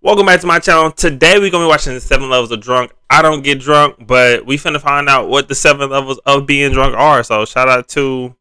Welcome back to my channel. Today we're gonna be watching the 7 levels of drunk. I don't get drunk, but we finna find out what the 7 levels of being drunk are. So shout out to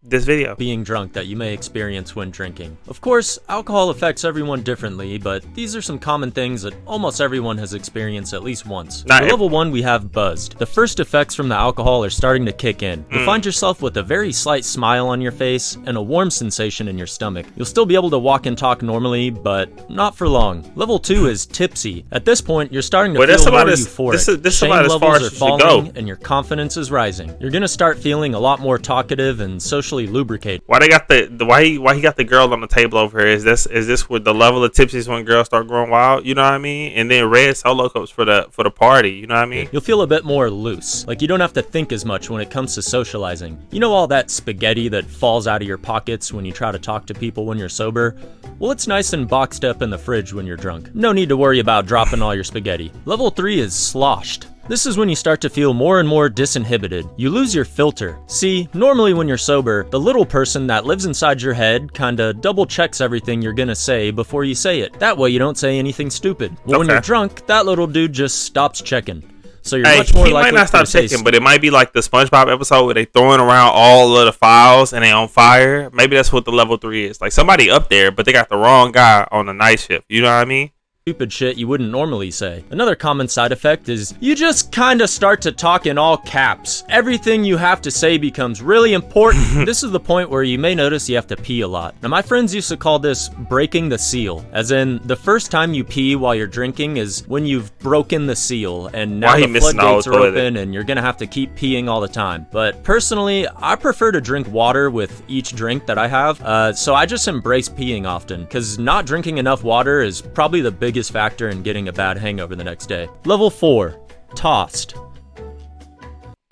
this video. Being drunk that you may experience when drinking. Of course, alcohol affects everyone differently, but these are some common things that almost everyone has experienced at least once. For level 1, we have buzzed. The first effects from the alcohol are starting to kick in. You'll find yourself with a very slight smile on your face and a warm sensation in your stomach. You'll still be able to walk and talk normally, but not for long. Level 2 is tipsy. At this point, you're starting to feel more euphoric. This Shame about as far levels as are you go. falling and your confidence is rising. You're gonna start feeling a lot more talkative and socially lubricated. Why they got why he got the girl on the table over here? Is this with the level of tipsies when girls start growing wild? You know what I mean? And then red solo cups for the party. You know what I mean? You'll feel a bit more loose. Like you don't have to think as much when it comes to socializing. You know all that spaghetti that falls out of your pockets when you try to talk to people when you're sober? Well, it's nice and boxed up in the fridge when you're drunk. No need to worry about dropping all your spaghetti. Level 3 is sloshed. This is when you start to feel more and more disinhibited. You lose your filter. See, normally when you're sober, the little person that lives inside your head kinda double checks everything you're gonna say before you say it. That way you don't say anything stupid. Well, when you're drunk, that little dude just stops checking. So you're much more likely to might not stop say checking, but it might be like the SpongeBob episode where they throwing around all of the files and they on fire. Maybe that's what the level 3 is. Like somebody up there, but they got the wrong guy on the night shift. You know what I mean? Stupid shit you wouldn't normally say. Another common side effect is you just kinda start to talk in all caps. Everything you have to say becomes really important. This is the point where you may notice you have to pee a lot. Now my friends used to call this breaking the seal, as in the first time you pee while you're drinking is when you've broken the seal and now the floodgates are open and you're gonna have to keep peeing all the time. But personally, I prefer to drink water with each drink that I have, so I just embrace peeing often, because not drinking enough water is probably the biggest factor in getting a bad hangover the next day. Level 4, tossed.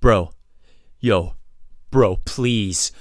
Bro, please,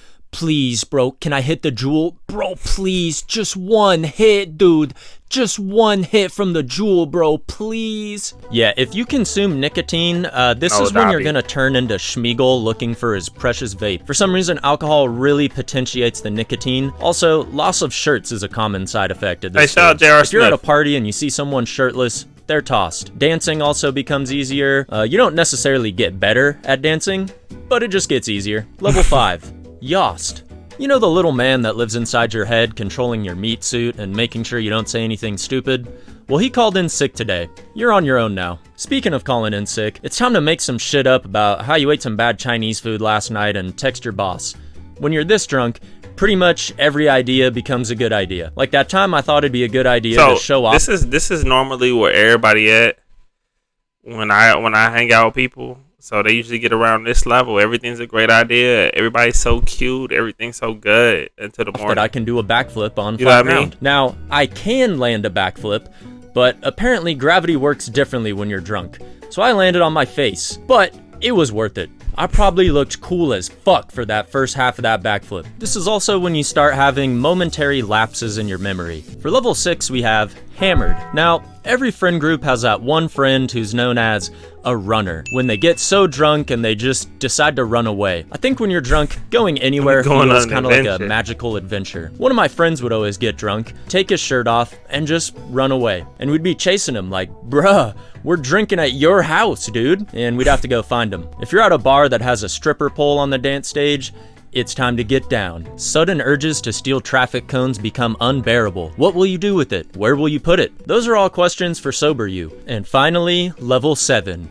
bro, can I hit the jewel? Bro, please, just one hit, dude. Just one hit from the jewel, bro, please. Yeah, if you consume nicotine, this is when you're gonna turn into Schmeagol looking for his precious vape. For some reason, alcohol really potentiates the nicotine. Also, loss of shirts is a common side effect of this stage. If you're at a party and you see someone shirtless, they're tossed. Dancing also becomes easier. You don't necessarily get better at dancing, but it just gets easier. Level 5, yossed. You know the little man that lives inside your head controlling your meat suit and making sure you don't say anything stupid? Well, he called in sick today. You're on your own now. Speaking of calling in sick, it's time to make some shit up about how you ate some bad Chinese food last night and text your boss. When you're this drunk, pretty much every idea becomes a good idea. Like that time I thought it'd be a good idea to show off. This is normally where everybody at when I hang out with people. So they usually get around this level. Everything's a great idea. Everybody's so cute. Everything's so good until the morning. That I can do a backflip on flat ground. Now, I can land a backflip, but apparently gravity works differently when you're drunk. So I landed on my face, but it was worth it. I probably looked cool as fuck for that first half of that backflip. This is also when you start having momentary lapses in your memory. For level 6, we have hammered. Now, every friend group has that one friend who's known as a runner. When they get so drunk and they just decide to run away. I think when you're drunk, going anywhere feels kind of like a magical adventure. One of my friends would always get drunk, take his shirt off, and just run away. And we'd be chasing him like, bruh, we're drinking at your house, dude. And we'd have to go find him. If you're at a bar that has a stripper pole on the dance stage, it's time to get down. Sudden urges to steal traffic cones become unbearable. What will you do with it? Where will you put it? Those are all questions for sober you. And finally, level 7,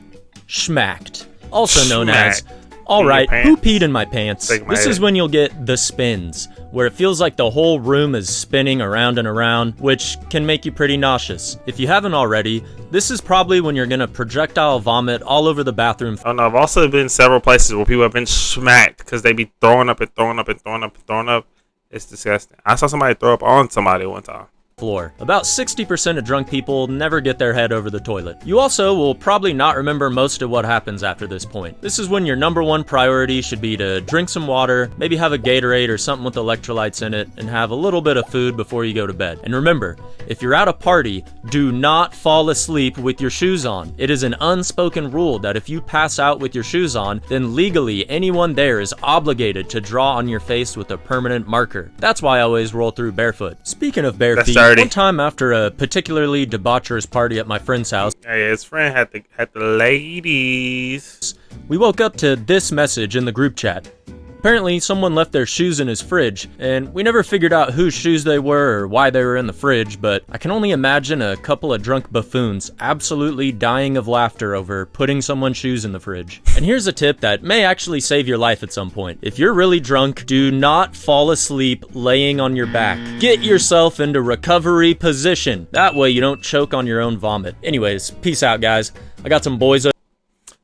schmacked. Also known as, alright, who peed in my pants? This is when you'll get the spins, where it feels like the whole room is spinning around and around, which can make you pretty nauseous. If you haven't already, this is probably when you're gonna projectile vomit all over the bathroom. Oh no, I've also been several places where people have been smacked because they be throwing up and throwing up and throwing up and throwing up. It's disgusting. I saw somebody throw up on somebody one time. Floor. About 60% of drunk people never get their head over the toilet. You also will probably not remember most of what happens after this point. This is when your #1 priority should be to drink some water, maybe have a Gatorade or something with electrolytes in it, and have a little bit of food before you go to bed. And remember, if you're at a party, do not fall asleep with your shoes on. It is an unspoken rule that if you pass out with your shoes on, then legally anyone there is obligated to draw on your face with a permanent marker. That's why I always roll through barefoot. Speaking of bare feet, dirty. One time after a particularly debaucherous party at my friend's house, hey, his friend had the ladies. We woke up to this message in the group chat. Apparently, someone left their shoes in his fridge, and we never figured out whose shoes they were or why they were in the fridge, but I can only imagine a couple of drunk buffoons absolutely dying of laughter over putting someone's shoes in the fridge. And here's a tip that may actually save your life at some point. If you're really drunk, do not fall asleep laying on your back. Get yourself into recovery position. That way you don't choke on your own vomit. Anyways, peace out, guys. I got some boys.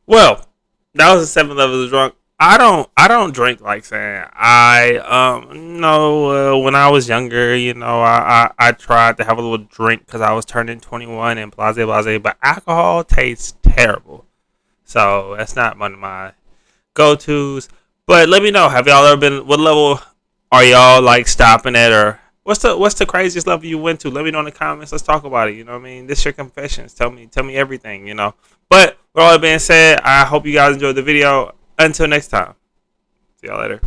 Well, that was the 7 levels of drunk. I don't drink like saying when I was younger, I tried to have a little drink because I was turning 21 and blase, but alcohol tastes terrible. So that's not one of my go-tos. But let me know, have y'all ever been, what level are y'all like stopping at, or what's the craziest level you went to? Let me know in the comments. Let's talk about it. You know what I mean? This your confessions. Tell me everything, But with all that being said, I hope you guys enjoyed the video. Until next time. See y'all later.